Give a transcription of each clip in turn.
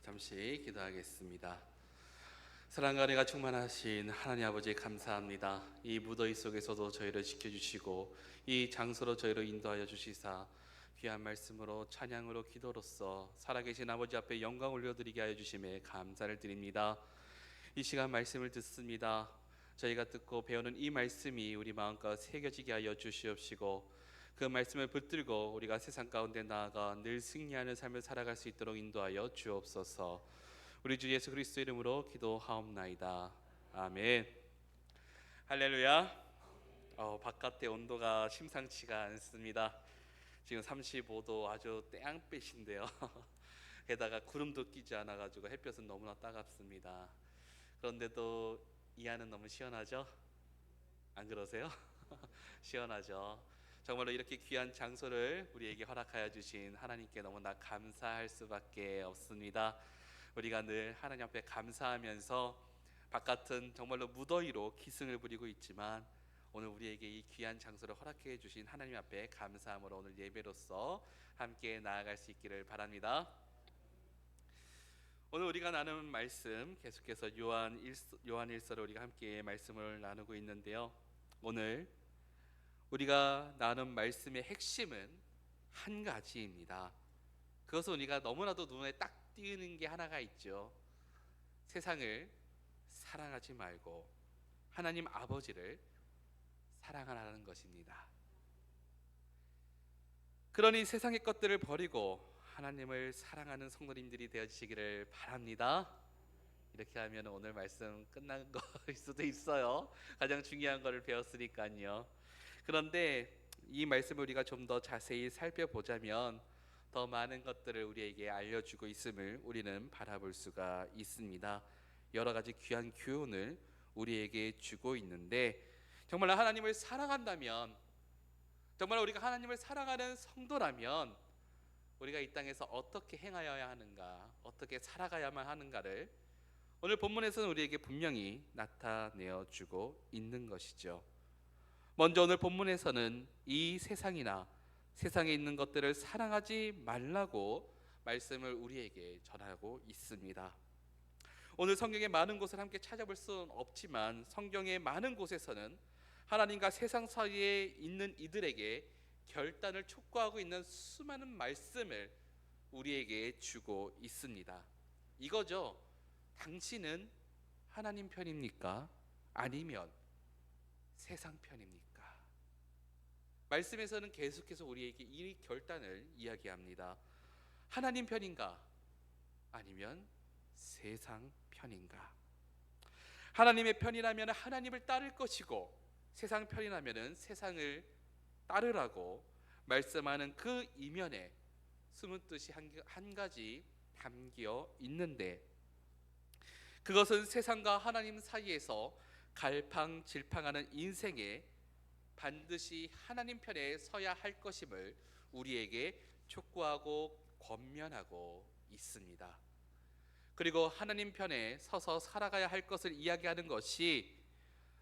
잠시 기도하겠습니다. 사랑과 은혜가 충만하신 하나님 아버지 감사합니다. 이 무더위 속에서도 저희를 지켜주시고 이 장소로 저희를 인도하여 주시사 귀한 말씀으로 찬양으로 기도로써 살아계신 아버지 앞에 영광 올려드리게 하여 주심에 감사를 드립니다. 이 시간 말씀을 듣습니다. 저희가 듣고 배우는 이 말씀이 우리 마음과 새겨지게 하여 주시옵시고 그 말씀을 붙들고 우리가 세상 가운데 나아가 늘 승리하는 삶을 살아갈 수 있도록 인도하여 주옵소서. 우리 주 예수 그리스도 이름으로 기도하옵나이다. 아멘. 할렐루야. 바깥의 온도가 심상치가 않습니다. 지금 35도 아주 땡볕인데요. 게다가 구름도 끼지 않아가지고 햇볕은 너무나 따갑습니다. 그런데도 이 안은 너무 시원하죠? 안 그러세요? 시원하죠. 정말로 이렇게 귀한 장소를 우리에게 허락하여 주신 하나님께 너무나 감사할 수밖에 없습니다. 우리가 늘 하나님 앞에 감사하면서 바깥은 정말로 무더위로 기승을 부리고 있지만 오늘 우리에게 이 귀한 장소를 허락해 주신 하나님 앞에 감사함으로 오늘 예배로서 함께 나아갈 수 있기를 바랍니다. 오늘 우리가 나누는 말씀 계속해서 요한일서를 우리가 함께 말씀을 나누고 있는데요. 오늘 우리가 나눈 말씀의 핵심은 한 가지입니다. 그것은 우리가 너무나도 눈에 딱 띄는 게 하나가 있죠. 세상을 사랑하지 말고 하나님 아버지를 사랑하라는 것입니다. 그러니 세상의 것들을 버리고 하나님을 사랑하는 성도님들이 되어주시기를 바랍니다. 이렇게 하면 오늘 말씀 끝난 거일 수도 있어요. 가장 중요한 거를 배웠으니까요. 그런데 이 말씀을 우리가 좀 더 자세히 살펴보자면 더 많은 것들을 우리에게 알려주고 있음을 우리는 바라볼 수가 있습니다. 여러 가지 귀한 교훈을 우리에게 주고 있는데 정말 하나님을 사랑한다면, 정말 우리가 하나님을 사랑하는 성도라면 우리가 이 땅에서 어떻게 행하여야 하는가, 어떻게 살아가야만 하는가를 오늘 본문에서는 우리에게 분명히 나타내어 주고 있는 것이죠. 먼저 오늘 본문에서는 이 세상이나 세상에 있는 것들을 사랑하지 말라고 말씀을 우리에게 전하고 있습니다. 오늘 성경의 많은 곳을 함께 찾아볼 수는 없지만 성경의 많은 곳에서는 하나님과 세상 사이에 있는 이들에게 결단을 촉구하고 있는 수많은 말씀을 우리에게 주고 있습니다. 이거죠. 당신은 하나님 편입니까? 아니면 세상 편입니까? 말씀에서는 계속해서 우리에게 이 결단을 이야기합니다. 하나님 편인가? 아니면 세상 편인가? 하나님의 편이라면 하나님을 따를 것이고 세상 편이라면 세상을 따르라고 말씀하는 그 이면에 숨은 뜻이 한 가지 담겨 있는데, 그것은 세상과 하나님 사이에서 갈팡질팡하는 인생에 반드시 하나님 편에 서야 할 것임을 우리에게 촉구하고 권면하고 있습니다. 그리고 하나님 편에 서서 살아가야 할 것을 이야기하는 것이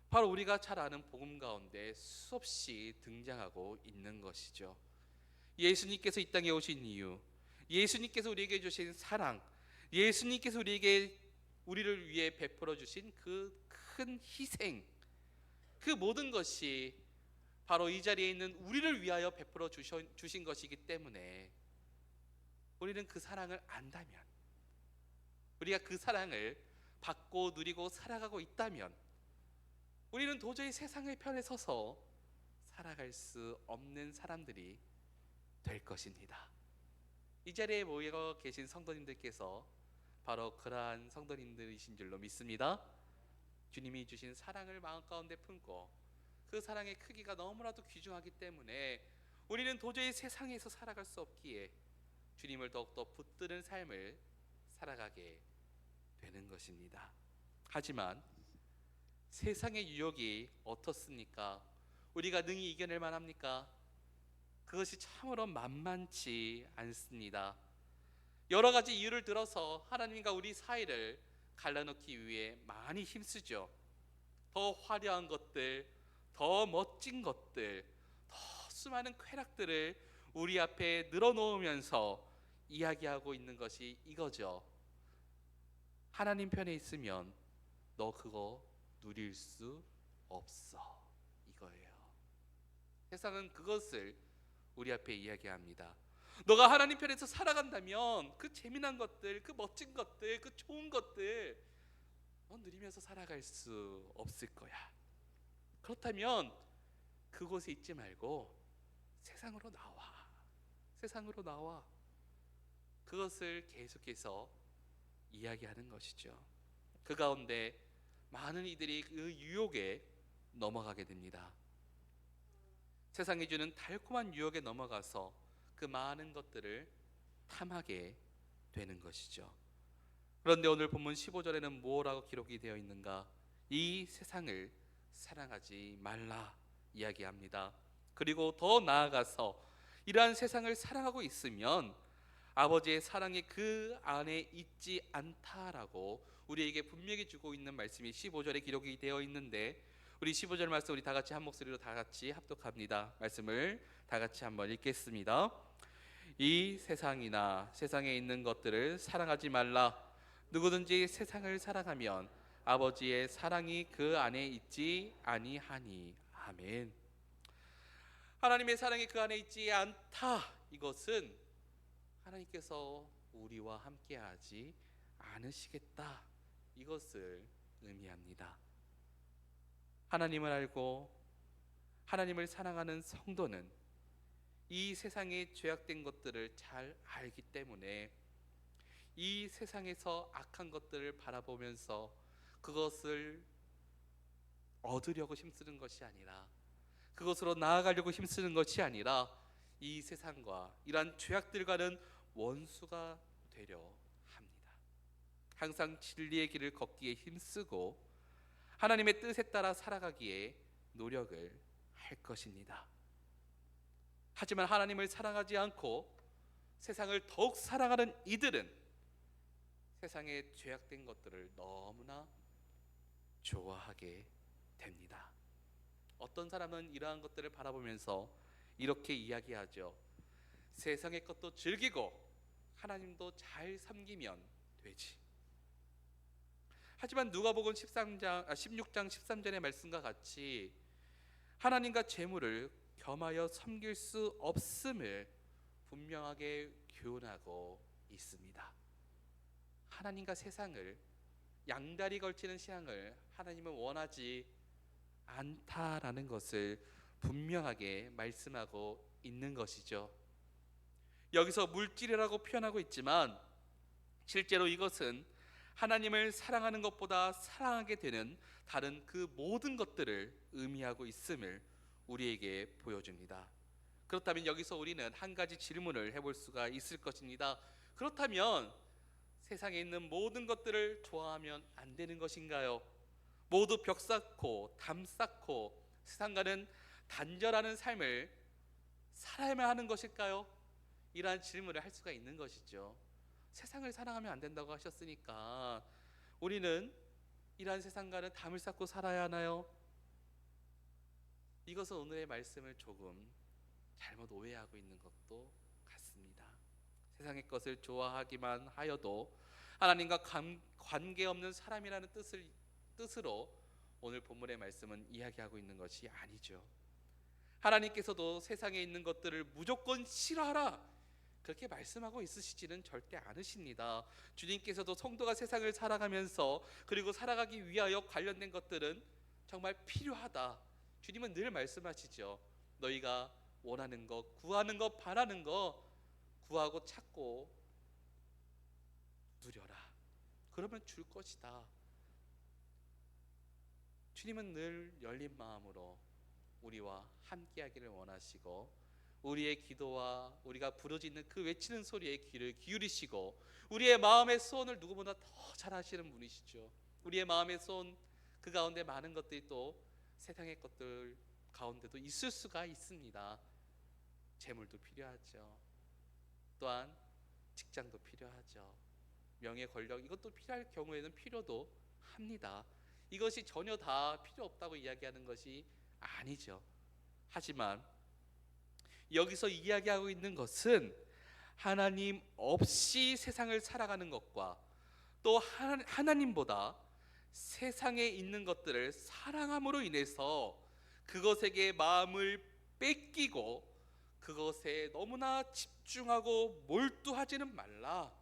바로 우리가 잘 아는 복음 가운데 수없이 등장하고 있는 것이죠. 예수님께서 이 땅에 오신 이유, 예수님께서 우리에게 주신 사랑, 예수님께서 우리를 위해 베풀어 주신 그 큰 희생, 그 모든 것이 바로 이 자리에 있는 우리를 위하여 베풀어 주신 것이기 때문에 우리는 그 사랑을 안다면, 우리가 그 사랑을 받고 누리고 살아가고 있다면 우리는 도저히 세상의 편에 서서 살아갈 수 없는 사람들이 될 것입니다. 이 자리에 모여 계신 성도님들께서 바로 그러한 성도님들이신 줄로 믿습니다. 주님이 주신 사랑을 마음 가운데 품고 그 사랑의 크기가 너무나도 귀중하기 때문에 우리는 도저히 세상에서 살아갈 수 없기에 주님을 더욱더 붙드는 삶을 살아가게 되는 것입니다. 하지만 세상의 유혹이 어떻습니까? 우리가 능히 이겨낼 만합니까? 그것이 참으로 만만치 않습니다. 여러 가지 이유를 들어서 하나님과 우리 사이를 갈라놓기 위해 많이 힘쓰죠. 더 화려한 것들, 더 멋진 것들, 더 수많은 쾌락들을 우리 앞에 늘어놓으면서 이야기하고 있는 것이 이거죠. 하나님 편에 있으면 너 그거 누릴 수 없어, 이거예요. 세상은 그것을 우리 앞에 이야기합니다. 너가 하나님 편에서 살아간다면 그 재미난 것들, 그 멋진 것들, 그 좋은 것들 누리면서 살아갈 수 없을 거야. 그렇다면 그곳에 있지 말고 세상으로 나와. 세상으로 나와. 그것을 계속해서 이야기하는 것이죠. 그 가운데 많은 이들이 그 유혹에 넘어가게 됩니다. 세상이 주는 달콤한 유혹에 넘어가서 그 많은 것들을 탐하게 되는 것이죠. 그런데 오늘 본문 15절에는 뭐라고 기록이 되어 있는가? 이 세상을 사랑하지 말라 이야기합니다. 그리고 더 나아가서 이러한 세상을 사랑하고 있으면 아버지의 사랑이 그 안에 있지 않다라고 우리에게 분명히 주고 있는 말씀이 15절에 기록이 되어 있는데, 우리 15절 말씀 우리 다 같이 한 목소리로 다 같이 합독합니다. 말씀을 다 같이 한번 읽겠습니다. 이 세상이나 세상에 있는 것들을 사랑하지 말라. 누구든지 세상을 사랑하면 아버지의 사랑이 그 안에 있지 아니하니. 아멘. 하나님의 사랑이 그 안에 있지 않다, 이것은 하나님께서 우리와 함께하지 않으시겠다, 이것을 의미합니다. 하나님을 알고 하나님을 사랑하는 성도는 이 세상의 죄악된 것들을 잘 알기 때문에 이 세상에서 악한 것들을 바라보면서 그것을 얻으려고 힘쓰는 것이 아니라, 그것으로 나아가려고 힘쓰는 것이 아니라 이 세상과 이러한 죄악들과는 원수가 되려 합니다. 항상 진리의 길을 걷기에 힘쓰고 하나님의 뜻에 따라 살아가기에 노력을 할 것입니다. 하지만 하나님을 사랑하지 않고 세상을 더욱 사랑하는 이들은 세상의 죄악된 것들을 너무나 좋아하게 됩니다. 어떤 사람은 이러한 것들을 바라보면서 이렇게 이야기하죠. 세상의 것도 즐기고 하나님도 잘 섬기면 되지. 하지만 누가복음 16장 13절의 말씀과 같이 하나님과 재물을 겸하여 섬길 수 없음을 분명하게 교훈하고 있습니다. 하나님과 세상을 양다리 걸치는 신앙을 하나님은 원하지 않다라는 것을 분명하게 말씀하고 있는 것이죠. 여기서 물질이라고 표현하고 있지만 실제로 이것은 하나님을 사랑하는 것보다 사랑하게 되는 다른 그 모든 것들을 의미하고 있음을 우리에게 보여줍니다. 그렇다면 여기서 우리는 한 가지 질문을 해볼 수가 있을 것입니다. 그렇다면 세상에 있는 모든 것들을 좋아하면 안 되는 것인가요? 모두 벽 쌓고 담 쌓고 세상과는 단절하는 삶을 살아야만 하는 것일까요? 이러한 질문을 할 수가 있는 것이죠. 세상을 사랑하면 안 된다고 하셨으니까 우리는 이러한 세상과는 담을 쌓고 살아야 하나요? 이것은 오늘의 말씀을 조금 잘못 오해하고 있는 것도 같습니다. 세상의 것을 좋아하기만 하여도 하나님과 관계없는 사람이라는 뜻으로 오늘 본문의 말씀은 이야기하고 있는 것이 아니죠. 하나님께서도 세상에 있는 것들을 무조건 싫어하라 그렇게 말씀하고 있으시지는 절대 않으십니다. 주님께서도 성도가 세상을 살아가면서 그리고 살아가기 위하여 관련된 것들은 정말 필요하다. 주님은 늘 말씀하시죠. 너희가 원하는 것, 구하는 것, 바라는 것 구하고 찾고 누려라. 그러면 줄 것이다. 주님은 늘 열린 마음으로 우리와 함께하기를 원하시고 우리의 기도와 우리가 부르짖는 그 외치는 소리에 귀를 기울이시고 우리의 마음의 소원을 누구보다 더 잘 아시는 분이시죠. 우리의 마음의 소원 그 가운데 많은 것들이 또 세상의 것들 가운데도 있을 수가 있습니다. 재물도 필요하죠. 또한 직장도 필요하죠. 명예, 권력 이것도 필요할 경우에는 필요도 합니다. 이것이 전혀 다 필요 없다고 이야기하는 것이 아니죠. 하지만 여기서 이야기하고 있는 것은 하나님 없이 세상을 살아가는 것과 또 하나님보다 세상에 있는 것들을 사랑함으로 인해서 그것에게 마음을 뺏기고 그것에 너무나 집중하고 몰두하지는 말라.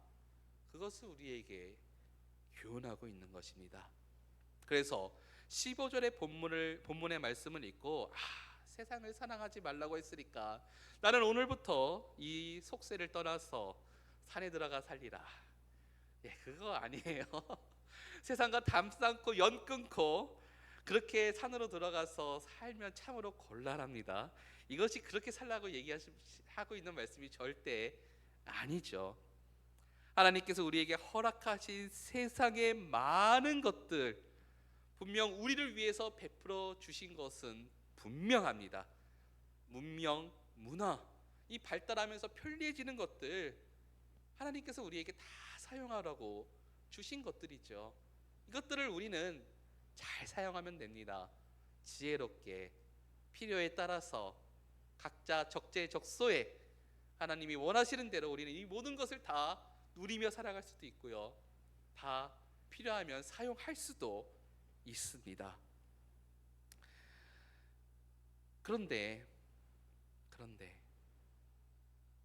그것을 우리에게 교훈하고 있는 것입니다. 그래서 15절의 본문의 말씀을 읽고 세상을 사랑하지 말라고 했으니까 나는 오늘부터 이 속세를 떠나서 산에 들어가 살리라. 그거 아니에요. 세상과 담 쌓고 연 끊고 그렇게 산으로 들어가서 살면 참으로 곤란합니다. 이것이 그렇게 살라고 하고 있는 말씀이 절대 아니죠. 하나님께서 우리에게 허락하신 세상의 많은 것들, 분명 우리를 위해서 베풀어 주신 것은 분명합니다. 문명, 문화, 이 발달하면서 편리해지는 것들, 하나님께서 우리에게 다 사용하라고 주신 것들이죠. 이것들을 우리는 잘 사용하면 됩니다. 지혜롭게 필요에 따라서 각자 적재적소에 하나님이 원하시는 대로 우리는 이 모든 것을 다 누리며 살아갈 수도 있고요, 다 필요하면 사용할 수도 있습니다. 그런데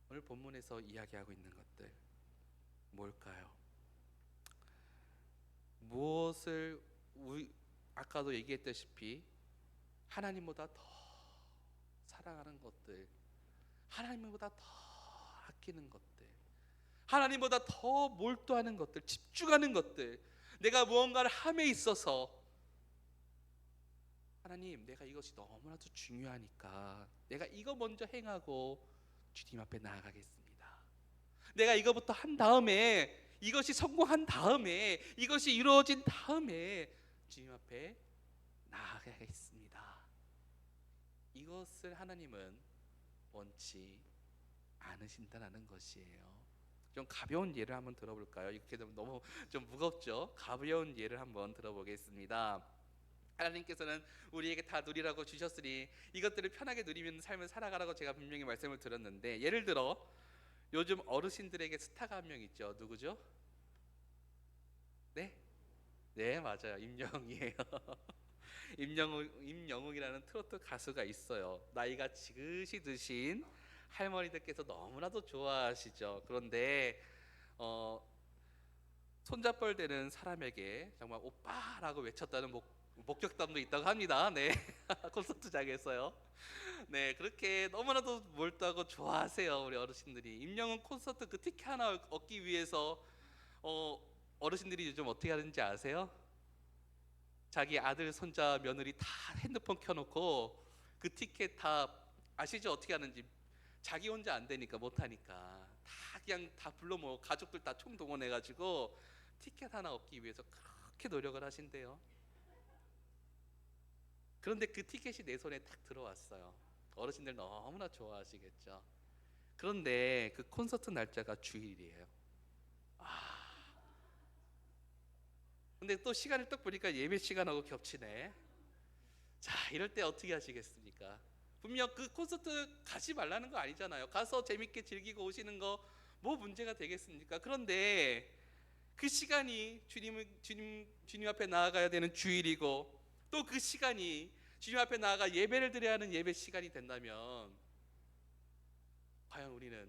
오늘 본문에서 이야기하고 있는 것들 뭘까요? 무엇을 아까도 얘기했다시피 하나님보다 더 사랑하는 것들, 하나님보다 더 아끼는 것들, 하나님보다 더 몰두하는 것들, 집중하는 것들, 내가 무언가를 함에 있어서 하나님, 내가 이것이 너무나도 중요하니까 내가 이거 먼저 행하고 주님 앞에 나아가겠습니다. 내가 이거부터 한 다음에, 이것이 성공한 다음에, 이것이 이루어진 다음에 주님 앞에 나아가겠습니다. 이것을 하나님은 원치 않으신다는 것이에요. 좀 가벼운 예를 한번 들어볼까요? 이렇게 되면 너무 좀 무겁죠? 가벼운 예를 한번 들어보겠습니다. 하나님께서는 우리에게 다 누리라고 주셨으니 이것들을 편하게 누리면 삶을 살아가라고 제가 분명히 말씀을 드렸는데, 예를 들어 요즘 어르신들에게 스타가 한 명 있죠. 누구죠? 네, 맞아요. 임영웅이에요. 임영웅이라는 트로트 가수가 있어요. 나이가 지긋이 드신 할머니들께서 너무나도 좋아하시죠. 그런데 손잡벌 되는 사람에게 정말 오빠라고 외쳤다는 목격담도 있다고 합니다. 네, 콘서트장에서요. 네, 그렇게 너무나도 몰두하고 좋아하세요, 우리 어르신들이. 임영웅 콘서트 그 티켓 하나 얻기 위해서 어르신들이 요즘 어떻게 하는지 아세요? 자기 아들, 손자, 며느리 다 핸드폰 켜놓고 그 티켓 다 아시죠? 어떻게 하는지. 자기 혼자 안 되니까, 못 하니까 다 그냥 다 불러 모아 가족들 다 총동원해가지고 티켓 하나 얻기 위해서 그렇게 노력을 하신대요. 그런데 그 티켓이 내 손에 딱 들어왔어요. 어르신들 너무나 좋아하시겠죠. 그런데 그 콘서트 날짜가 주일이에요. 근데 또 시간을 딱 보니까 예배 시간하고 겹치네. 자, 이럴 때 어떻게 하시겠습니까? 분명 그 콘서트 가지 말라는 거 아니잖아요. 가서 재밌게 즐기고 오시는 거 뭐 문제가 되겠습니까? 그런데 그 시간이 주님 앞에 나아가야 되는 주일이고, 또 그 시간이 주님 앞에 나아가 예배를 드려야 하는 예배 시간이 된다면 과연 우리는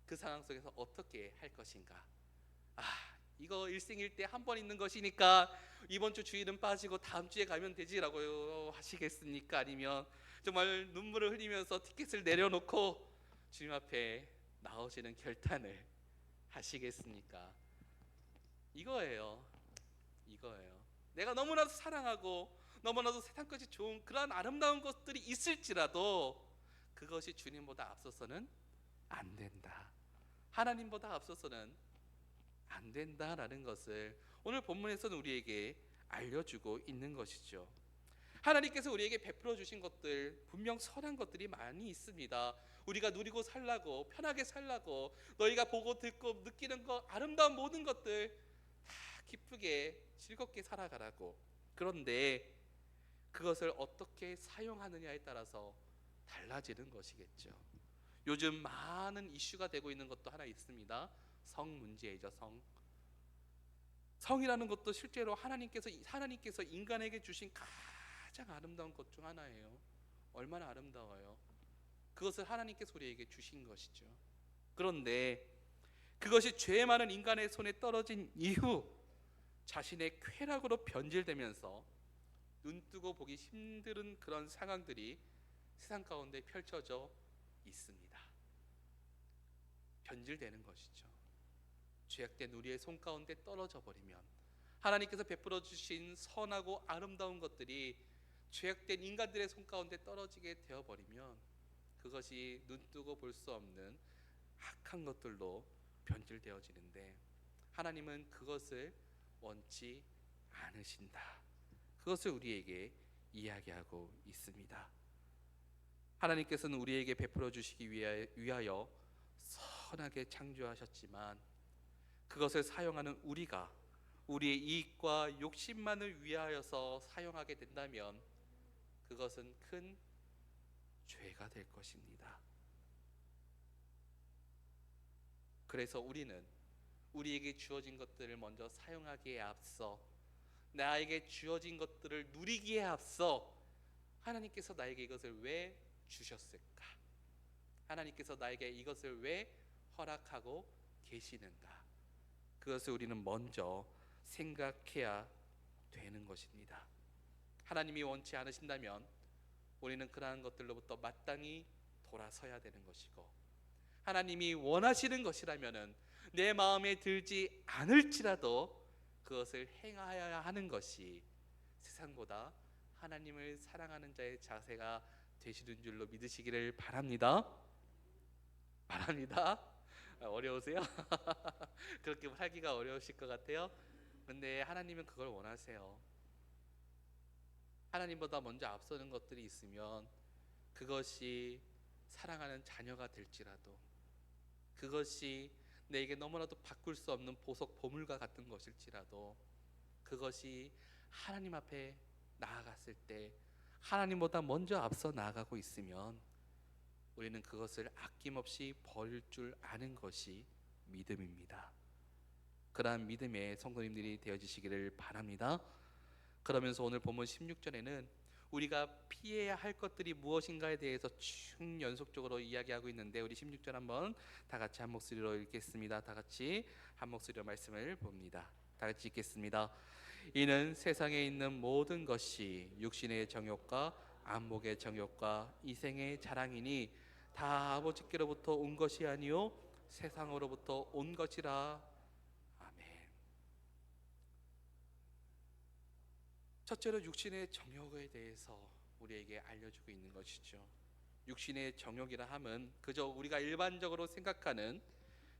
그 상황 속에서 어떻게 할 것인가? 이거 일생일대 한 번 있는 것이니까 이번 주 주일은 빠지고 다음 주에 가면 되지라고 하시겠습니까? 아니면 정말 눈물을 흘리면서 티켓을 내려놓고 주님 앞에 나오시는 결단을 하시겠습니까? 이거예요. 내가 너무나도 사랑하고 너무나도 세상까지 좋은 그런 아름다운 것들이 있을지라도 그것이 주님보다 앞서서는 안 된다. 하나님보다 앞서서는 안 된다라는 것을 오늘 본문에서는 우리에게 알려주고 있는 것이죠. 하나님께서 우리에게 베풀어 주신 것들 분명 선한 것들이 많이 있습니다. 우리가 누리고 살라고, 편하게 살라고, 너희가 보고 듣고 느끼는 것, 아름다운 모든 것들 다 기쁘게 즐겁게 살아가라고. 그런데 그것을 어떻게 사용하느냐에 따라서 달라지는 것이겠죠. 요즘 많은 이슈가 되고 있는 것도 하나 있습니다. 성 문제이죠. 성이라는 것도 실제로 하나님께서 인간에게 주신 가장 아름다운 것 중 하나예요. 얼마나 아름다워요. 그것을 하나님께서 우리에게 주신 것이죠. 그런데 그것이 죄 많은 인간의 손에 떨어진 이후 자신의 쾌락으로 변질되면서 눈뜨고 보기 힘든 그런 상황들이 세상 가운데 펼쳐져 있습니다. 변질되는 것이죠. 죄악된 우리의 손 가운데 떨어져 버리면, 하나님께서 베풀어 주신 선하고 아름다운 것들이 죄악된 인간들의 손 가운데 떨어지게 되어 버리면 그것이 눈뜨고 볼 수 없는 악한 것들로 변질되어지는데, 하나님은 그것을 원치 않으신다. 그것을 우리에게 이야기하고 있습니다. 하나님께서는 우리에게 베풀어 주시기 위하여 선하게 창조하셨지만, 그것을 사용하는 우리가 우리의 이익과 욕심만을 위하여서 사용하게 된다면 그것은 큰 죄가 될 것입니다. 그래서 우리는 우리에게 주어진 것들을 먼저 사용하기에 앞서, 나에게 주어진 것들을 누리기에 앞서, 하나님께서 나에게 이것을 왜 주셨을까? 하나님께서 나에게 이것을 왜 허락하고 계시는가? 그것을 우리는 먼저 생각해야 되는 것입니다. 하나님이 원치 않으신다면 우리는 그러한 것들로부터 마땅히 돌아서야 되는 것이고, 하나님이 원하시는 것이라면 내 마음에 들지 않을지라도 그것을 행하여야 하는 것이 세상보다 하나님을 사랑하는 자의 자세가 되시는 줄로 믿으시기를 바랍니다. 어려우세요? 그렇게 살기가 어려우실 것 같아요. 근데 하나님은 그걸 원하세요. 하나님보다 먼저 앞서는 것들이 있으면, 그것이 사랑하는 자녀가 될지라도, 그것이 내게 너무나도 바꿀 수 없는 보석 보물과 같은 것일지라도, 그것이 하나님 앞에 나아갔을 때 하나님보다 먼저 앞서 나아가고 있으면 우리는 그것을 아낌없이 버릴 줄 아는 것이 믿음입니다. 그러한 믿음의 성도님들이 되어지시기를 바랍니다. 그러면서 오늘 본문 16절에는 우리가 피해야 할 것들이 무엇인가에 대해서 쭉 연속적으로 이야기하고 있는데, 우리 16절 한번 다 같이 한 목소리로 읽겠습니다. 다 같이 한 목소리로 말씀을 봅니다. 다 같이 읽겠습니다. 이는 세상에 있는 모든 것이 육신의 정욕과 안목의 정욕과 이생의 자랑이니 다 아버지께로부터 온 것이 아니요 세상으로부터 온 것이라. 아멘. 첫째로 육신의 정욕에 대해서 우리에게 알려주고 있는 것이죠. 육신의 정욕이라 함은 그저 우리가 일반적으로 생각하는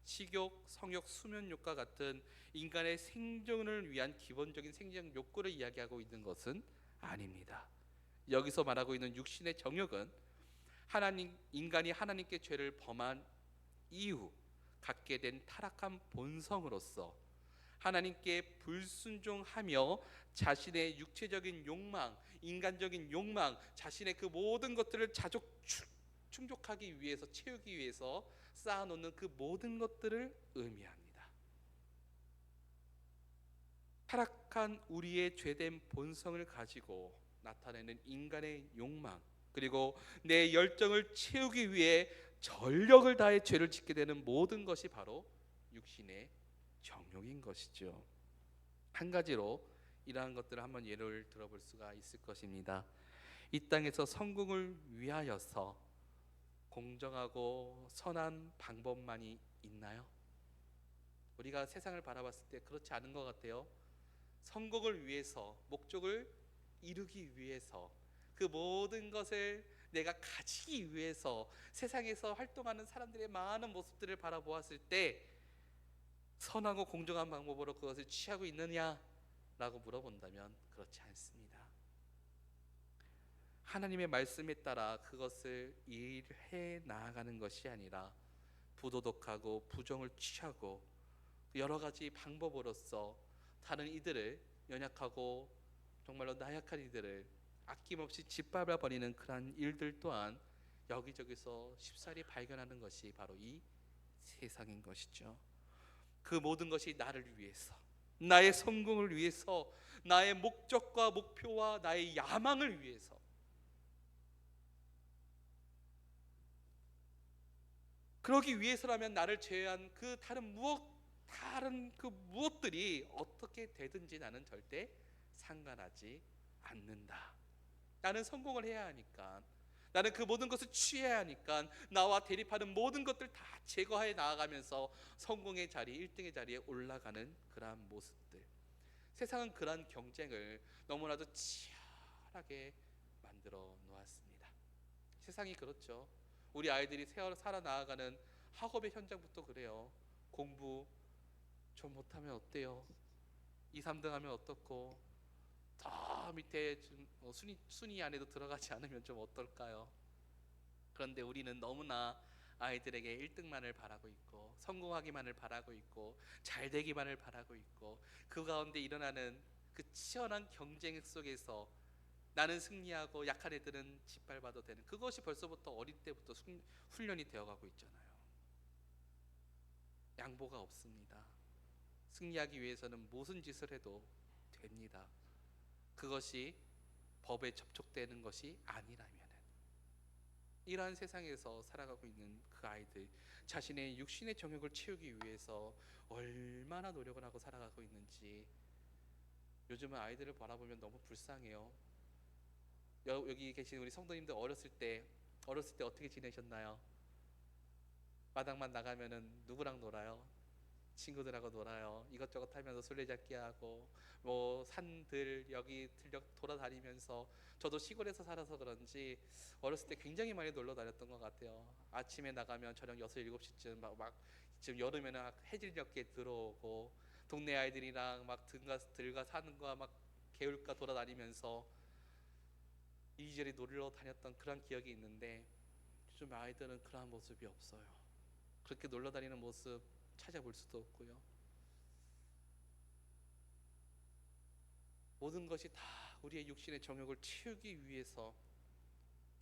식욕, 성욕, 수면욕과 같은 인간의 생존을 위한 기본적인 생존 욕구를 이야기하고 있는 것은 아닙니다. 여기서 말하고 있는 육신의 정욕은 인간이 하나님께 죄를 범한 이후 갖게 된 타락한 본성으로서 하나님께 불순종하며 자신의 육체적인 욕망, 인간적인 욕망, 자신의 그 모든 것들을 충족하기 위해서, 채우기 위해서 쌓아놓는 그 모든 것들을 의미합니다. 타락한 우리의 죄된 본성을 가지고 나타내는 인간의 욕망, 그리고 내 열정을 채우기 위해 전력을 다해 죄를 짓게 되는 모든 것이 바로 육신의 정욕인 것이죠. 한 가지로 이러한 것들을 한번 예를 들어볼 수가 있을 것입니다. 이 땅에서 성공을 위하여서 공정하고 선한 방법만이 있나요? 우리가 세상을 바라봤을 때 그렇지 않은 것 같아요. 성공을 위해서, 목적을 이루기 위해서, 그 모든 것을 내가 가지기 위해서 세상에서 활동하는 사람들의 많은 모습들을 바라보았을 때 선하고 공정한 방법으로 그것을 취하고 있느냐라고 물어본다면 그렇지 않습니다. 하나님의 말씀에 따라 그것을 일해 나아가는 것이 아니라 부도덕하고 부정을 취하고 여러 가지 방법으로서 다른 이들을, 연약하고 정말로 나약한 이들을 아낌없이 짓밟아 버리는 그러한 일들 또한 여기저기서 쉽사리 발견하는 것이 바로 이 세상인 것이죠. 그 모든 것이 나를 위해서, 나의 성공을 위해서, 나의 목적과 목표와 나의 야망을 위해서. 그러기 위해서라면 나를 제외한 그 다른 그 무엇들이 어떻게 되든지 나는 절대 상관하지 않는다. 나는 성공을 해야 하니까, 나는 그 모든 것을 취해야 하니까 나와 대립하는 모든 것들 다 제거해 나아가면서 성공의 자리, 1등의 자리에 올라가는 그러한 모습들. 세상은 그러한 경쟁을 너무나도 치열하게 만들어 놓았습니다. 세상이 그렇죠. 우리 아이들이 살아 나아가는 학업의 현장부터 그래요. 공부 좀 못하면 어때요? 2, 3등 하면 어떻고, 더 밑에 순위 안에도 들어가지 않으면 좀 어떨까요? 그런데 우리는 너무나 아이들에게 1등만을 바라고 있고, 성공하기만을 바라고 있고, 잘 되기만을 바라고 있고, 그 가운데 일어나는 그 치열한 경쟁 속에서 나는 승리하고 약한 애들은 짓밟아도 되는, 그것이 벌써부터 어릴 때부터 훈련이 되어가고 있잖아요. 양보가 없습니다. 승리하기 위해서는 무슨 짓을 해도 됩니다. 그것이 법에 접촉되는 것이 아니라면은. 이러한 세상에서 살아가고 있는 그 아이들, 자신의 육신의 정욕을 채우기 위해서 얼마나 노력을 하고 살아가고 있는지 요즘은 아이들을 바라보면 너무 불쌍해요. 여기 계신 우리 성도님들 어렸을 때 어떻게 지내셨나요? 마당만 나가면은 누구랑 놀아요? 친구들하고 놀아요. 이것저것 하면서 술래잡기 하고, 뭐 산들 여기 들려 돌아다니면서, 저도 시골에서 살아서 그런지 어렸을 때 굉장히 많이 놀러 다녔던 것 같아요. 아침에 나가면 저녁 6, 7시쯤 막 지금 여름에는 해질녘에 들어오고, 동네 아이들이랑 막 들가 사는 거막 개울가 돌아다니면서 이리저리 놀러 다녔던 그런 기억이 있는데, 요즘 아이들은 그러한 모습이 없어요. 그렇게 놀러 다니는 모습 찾아볼 수도 없고요. 모든 것이 다 우리의 육신의 정욕을 채우기 위해서,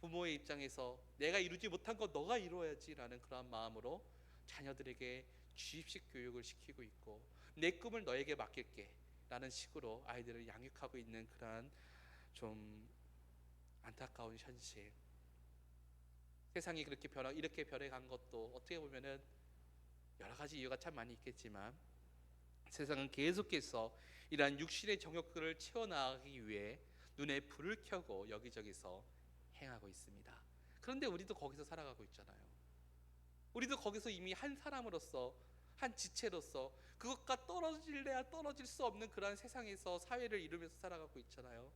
부모의 입장에서 내가 이루지 못한 거 너가 이루어야지라는 그런 마음으로 자녀들에게 주입식 교육을 시키고 있고, 내 꿈을 너에게 맡길게 라는 식으로 아이들을 양육하고 있는 그러한 좀 안타까운 현실. 세상이 이렇게 변해간 것도 어떻게 보면은 여러 가지 이유가 참 많이 있겠지만, 세상은 계속해서 이러한 육신의 정욕들을 채워나가기 위해 눈에 불을 켜고 여기저기서 행하고 있습니다. 그런데 우리도 거기서 살아가고 있잖아요. 우리도 거기서 이미 한 사람으로서, 한 지체로서 그것과 떨어질래야 떨어질 수 없는 그러한 세상에서 사회를 이루면서 살아가고 있잖아요.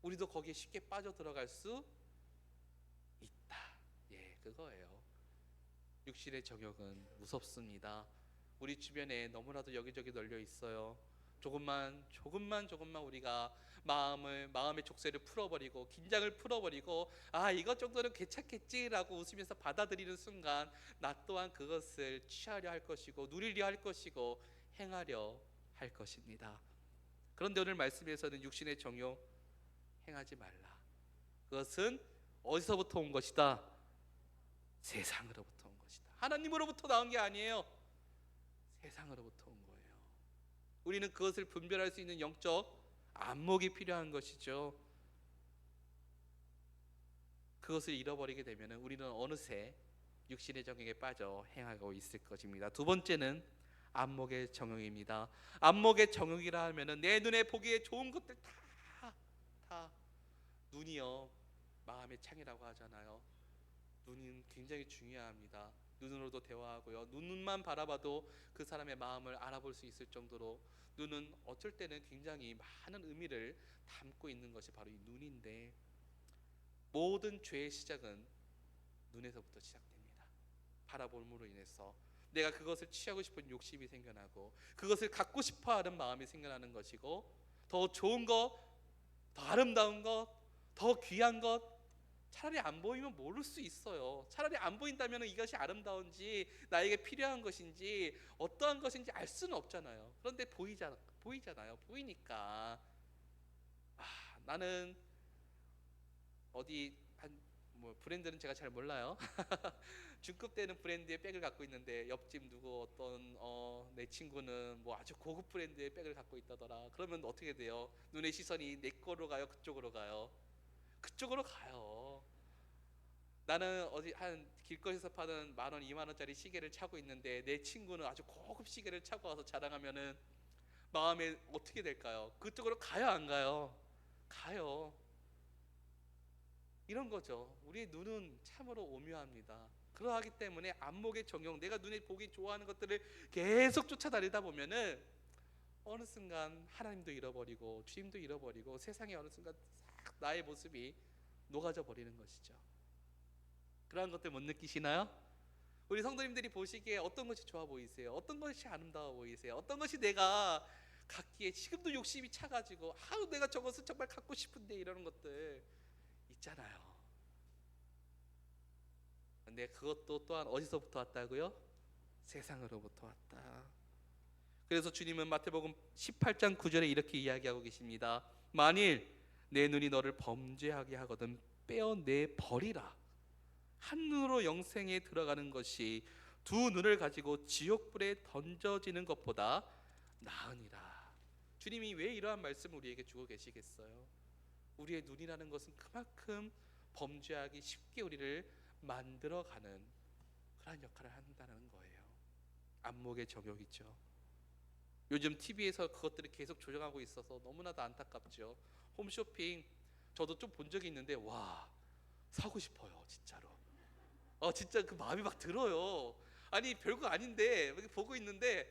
우리도 거기에 쉽게 빠져들어갈 수 있다. 예, 그거예요. 육신의 정욕은 무섭습니다. 우리 주변에 너무나도 여기저기 널려 있어요. 조금만 우리가 마음의 족쇄를 풀어버리고 긴장을 풀어버리고, 이것 정도는 괜찮겠지라고 웃으면서 받아들이는 순간 나 또한 그것을 취하려 할 것이고, 누리려 할 것이고, 행하려 할 것입니다. 그런데 오늘 말씀에서는 육신의 정욕 행하지 말라. 그것은 어디서부터 온 것이다? 세상으로부터 온 것이다. 하나님으로부터 나온 게 아니에요. 세상으로부터 온 거예요. 우리는 그것을 분별할 수 있는 영적 안목이 필요한 것이죠. 그것을 잃어버리게 되면 우리는 어느새 육신의 정욕에 빠져 행하고 있을 것입니다. 두 번째는 안목의 정욕입니다. 안목의 정욕이라 하면은 내 눈에 보기에 좋은 것들 다 눈이요, 마음의 창이라고 하잖아요. 눈은 굉장히 중요합니다. 눈으로도 대화하고요, 눈만 바라봐도 그 사람의 마음을 알아볼 수 있을 정도로 눈은 어쩔 때는 굉장히 많은 의미를 담고 있는 것이 바로 이 눈인데, 모든 죄의 시작은 눈에서부터 시작됩니다. 바라봄으로 인해서 내가 그것을 취하고 싶은 욕심이 생겨나고, 그것을 갖고 싶어하는 마음이 생겨나는 것이고, 더 좋은 것, 더 아름다운 것, 더 귀한 것, 차라리 안 보이면 모를 수 있어요. 차라리 안 보인다면 이것이 아름다운지 나에게 필요한 것인지 어떠한 것인지 알 수는 없잖아요. 그런데 보이잖아요. 보이니까 나는 어디 뭐 브랜드는 제가 잘 몰라요. 중급 되는 브랜드의 백을 갖고 있는데 옆집 누구 어떤 내 친구는 뭐 아주 고급 브랜드의 백을 갖고 있다더라. 그러면 어떻게 돼요? 눈의 시선이 내 거로 가요, 그쪽으로 가요? 그쪽으로 가요. 나는 어디 한 길거리에서 파는 10,000원, 20,000원짜리 시계를 차고 있는데 내 친구는 아주 고급 시계를 차고 와서 자랑하면은 마음에 어떻게 될까요? 그쪽으로 가요, 안 가요? 가요. 이런 거죠. 우리의 눈은 참으로 오묘합니다. 그러하기 때문에 안목의 정용, 내가 눈에 보기 좋아하는 것들을 계속 쫓아다니다 보면은 어느 순간 하나님도 잃어버리고 주님도 잃어버리고 세상에 어느 순간 싹 나의 모습이 녹아져 버리는 것이죠. 그러한 것들 못 느끼시나요? 우리 성도님들이 보시기에 어떤 것이 좋아 보이세요? 어떤 것이 아름다워 보이세요? 어떤 것이 내가 갖기에 지금도 욕심이 차가지고 아우 내가 저것을 정말 갖고 싶은데 이러는 것들 있잖아요. 근데 그것도 또한 어디서부터 왔다고요? 세상으로부터 왔다. 그래서 주님은 마태복음 18장 9절에 이렇게 이야기하고 계십니다. 만일 내 눈이 너를 범죄하게 하거든 빼어내 버리라. 한 눈으로 영생에 들어가는 것이 두 눈을 가지고 지옥불에 던져지는 것보다 나으니라. 주님이 왜 이러한 말씀을 우리에게 주고 계시겠어요? 우리의 눈이라는 것은 그만큼 범죄하기 쉽게 우리를 만들어가는 그런 역할을 한다는 거예요. 안목의 정욕이죠. 요즘 TV에서 그것들을 계속 조정하고 있어서 너무나도 안타깝죠. 홈쇼핑 저도 좀 본 적이 있는데 와 사고 싶어요 진짜로. 진짜 그 마음이 막 들어요. 아니 별거 아닌데 이렇게 보고 있는데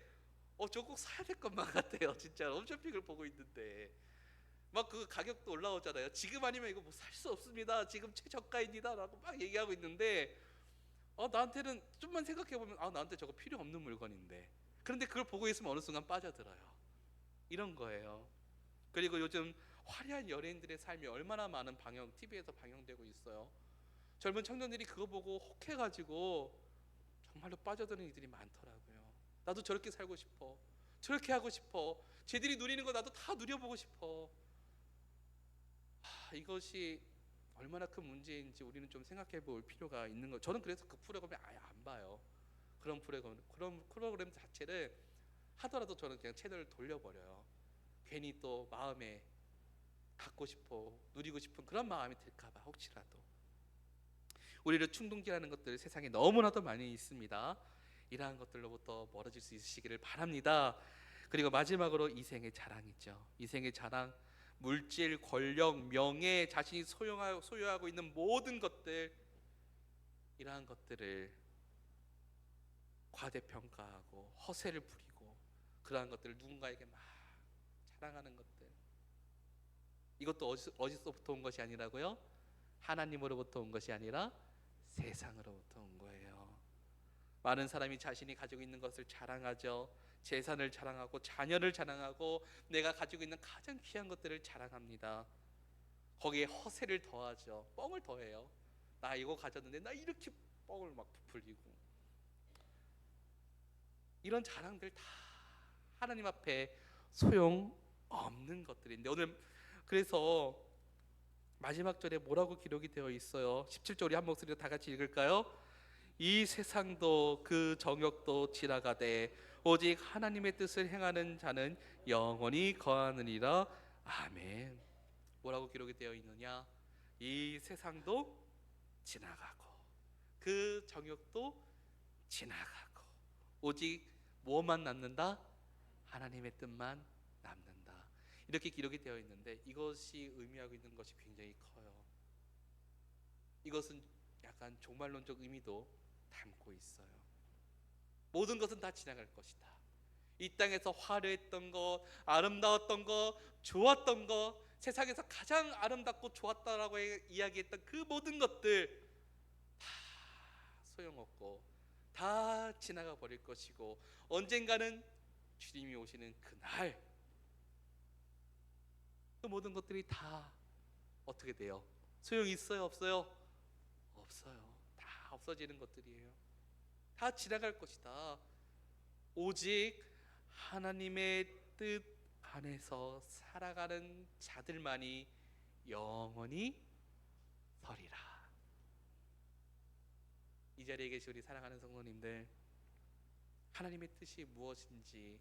저거 꼭 사야 될 것만 같아요. 진짜 홈쇼핑을 보고 있는데 막 그 가격도 올라오잖아요. 지금 아니면 이거 뭐 살 수 없습니다. 지금 최저가입니다라고 막 얘기하고 있는데 나한테는 좀만 생각해 보면 나한테 저거 필요 없는 물건인데. 그런데 그걸 보고 있으면 어느 순간 빠져들어요. 이런 거예요. 그리고 요즘 화려한 연예인들의 삶이 얼마나 많은 TV에서 방영되고 있어요. 젊은 청년들이 그거 보고 혹해가지고 정말로 빠져드는 이들이 많더라고요. 나도 저렇게 살고 싶어. 저렇게 하고 싶어. 쟤들이 누리는 거 나도 다 누려보고 싶어. 이것이 얼마나 큰 문제인지 우리는 좀 생각해 볼 필요가 있는 거. 저는 그래서 그 프로그램을 아예 안 봐요. 그런 프로그램 자체를 하더라도 저는 그냥 채널을 돌려버려요. 괜히 또 마음에 갖고 싶어 누리고 싶은 그런 마음이 들까봐 혹시라도. 우리를 충동질하는 것들 세상에 너무나도 많이 있습니다. 이러한 것들로부터 멀어질 수 있으시기를 바랍니다. 그리고 마지막으로 이생의 자랑이죠. 이생의 자랑, 물질, 권력, 명예, 자신이 소유하고 있는 모든 것들, 이러한 것들을 과대평가하고 허세를 부리고 그러한 것들을 누군가에게 막 자랑하는 것들, 이것도 어디서부터 온 것이 아니라고요? 하나님으로부터 온 것이 아니라 세상으로부터 온 거예요. 많은 사람이 자신이 가지고 있는 것을 자랑하죠. 재산을 자랑하고 자녀를 자랑하고 내가 가지고 있는 가장 귀한 것들을 자랑합니다. 거기에 허세를 더하죠. 뻥을 더해요. 나 이거 가졌는데 나 이렇게 뻥을 막 부풀리고. 이런 자랑들 다 하나님 앞에 소용없는 것들인데 오늘 그래서 마지막 절에 뭐라고 기록이 되어 있어요? 17절 우리 한 목소리로 다 같이 읽을까요? 이 세상도 그 정욕도 지나가되 오직 하나님의 뜻을 행하는 자는 영원히 거하느니라. 아멘. 뭐라고 기록이 되어 있느냐? 이 세상도 지나가고 그 정욕도 지나가고 오직 뭐만 남는다? 하나님의 뜻만 남는다. 이렇게 기록이 되어 있는데 이것이 의미하고 있는 것이 굉장히 커요. 이것은 약간 종말론적 의미도 담고 있어요. 모든 것은 다 지나갈 것이다. 이 땅에서 화려했던 것, 아름다웠던 것, 좋았던 것, 세상에서 가장 아름답고 좋았다라고 이야기했던 그 모든 것들 다 소용없고 다 지나가 버릴 것이고 언젠가는 주님이 오시는 그날 그 모든 것들이 다 어떻게 돼요? 소용이 있어요? 없어요? 없어요. 다 없어지는 것들이에요. 다 지나갈 것이다. 오직 하나님의 뜻 안에서 살아가는 자들만이 영원히 서리라. 이 자리에 계신 우리 사랑하는 성도님들, 하나님의 뜻이 무엇인지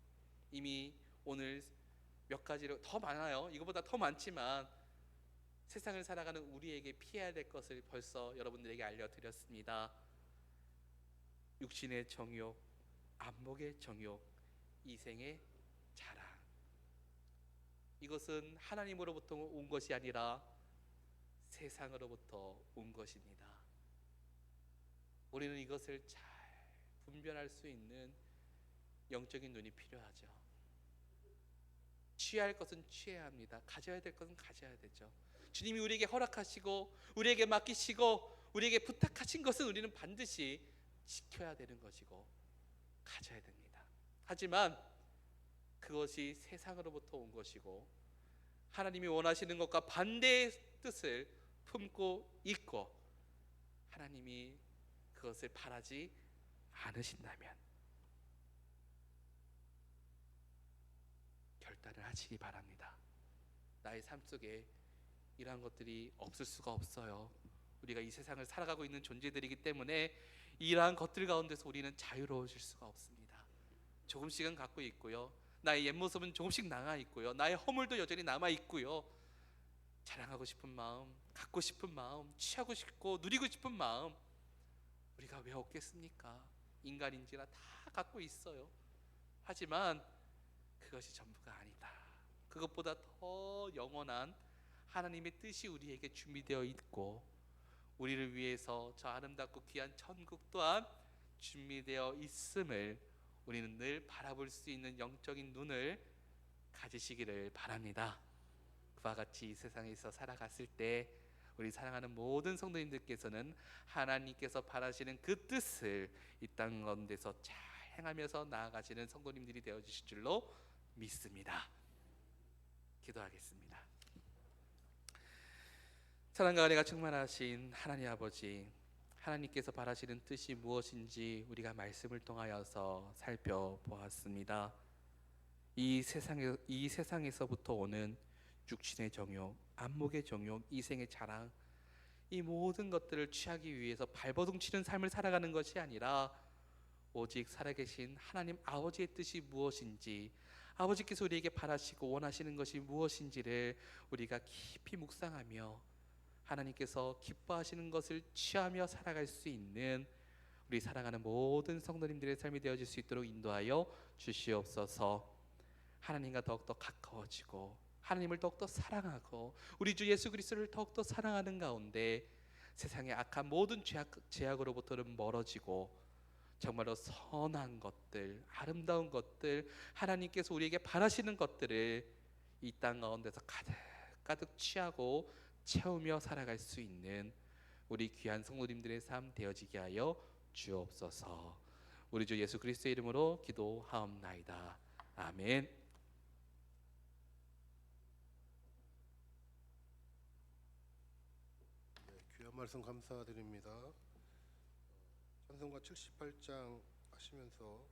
이미 오늘 몇 가지로 더 많아요. 이거보다 더 많지만 세상을 살아가는 우리에게 피해야 될 것을 벌써 여러분들에게 알려드렸습니다. 육신의 정욕, 안목의 정욕, 이생의 자랑. 이것은 하나님으로부터 온 것이 아니라 세상으로부터 온 것입니다. 우리는 이것을 잘 분별할 수 있는 영적인 눈이 필요하죠. 취할 것은 취해야 합니다. 가져야 될 것은 가져야 되죠. 주님이 우리에게 허락하시고 우리에게 맡기시고 우리에게 부탁하신 것은 우리는 반드시 지켜야 되는 것이고 가져야 됩니다. 하지만 그것이 세상으로부터 온 것이고 하나님이 원하시는 것과 반대의 뜻을 품고 있고 하나님이 그것을 바라지 않으신다면 결단을 하시기 바랍니다. 나의 삶 속에 이러한 것들이 없을 수가 없어요. 우리가 이 세상을 살아가고 있는 존재들이기 때문에 이러한 것들 가운데서 우리는 자유로워질 수가 없습니다. 조금씩은 갖고 있고요. 나의 옛 모습은 조금씩 남아 있고요. 나의 허물도 여전히 남아 있고요. 자랑하고 싶은 마음, 갖고 싶은 마음, 취하고 싶고 누리고 싶은 마음, 우리가 왜 없겠습니까? 인간인지라 다 갖고 있어요. 하지만 그것이 전부가 아니다. 그것보다 더 영원한 하나님의 뜻이 우리에게 준비되어 있고 우리를 위해서 저 아름답고 귀한 천국 또한 준비되어 있음을 우리는 늘 바라볼 수 있는 영적인 눈을 가지시기를 바랍니다. 그와 같이 이 세상에서 살아갔을 때 우리 사랑하는 모든 성도님들께서는 하나님께서 바라시는 그 뜻을 이 땅 가운데서 잘 행하면서 나아가시는 성도님들이 되어주실 줄로 믿습니다. 기도하겠습니다. 사랑과 은혜가 충만하신 하나님 아버지, 하나님께서 바라시는 뜻이 무엇인지 우리가 말씀을 통하여서 살펴보았습니다. 이 세상에서부터 오는 육신의 정욕, 안목의 정욕, 이생의 자랑, 이 모든 것들을 취하기 위해서 발버둥치는 삶을 살아가는 것이 아니라 오직 살아계신 하나님 아버지의 뜻이 무엇인지, 아버지께서 우리에게 바라시고 원하시는 것이 무엇인지를 우리가 깊이 묵상하며 하나님께서 기뻐하시는 것을 취하며 살아갈 수 있는 우리 사랑하는 모든 성도님들의 삶이 되어질 수 있도록 인도하여 주시옵소서. 하나님과 더욱더 가까워지고 하나님을 더욱더 사랑하고 우리 주 예수 그리스도를 더욱더 사랑하는 가운데 세상의 악한 모든 죄악으로부터는 멀어지고 정말로 선한 것들, 아름다운 것들, 하나님께서 우리에게 바라시는 것들을 이 땅 가운데서 가득 취하고 채우며 살아갈 수 있는 우리 귀한 성도님들의 삶 되어지게 하여 주옵소서. 우리 주 예수 그리스도의 이름으로 기도하옵나이다. 아멘. 귀한 말씀 감사드립니다. 찬송가 78장 하시면서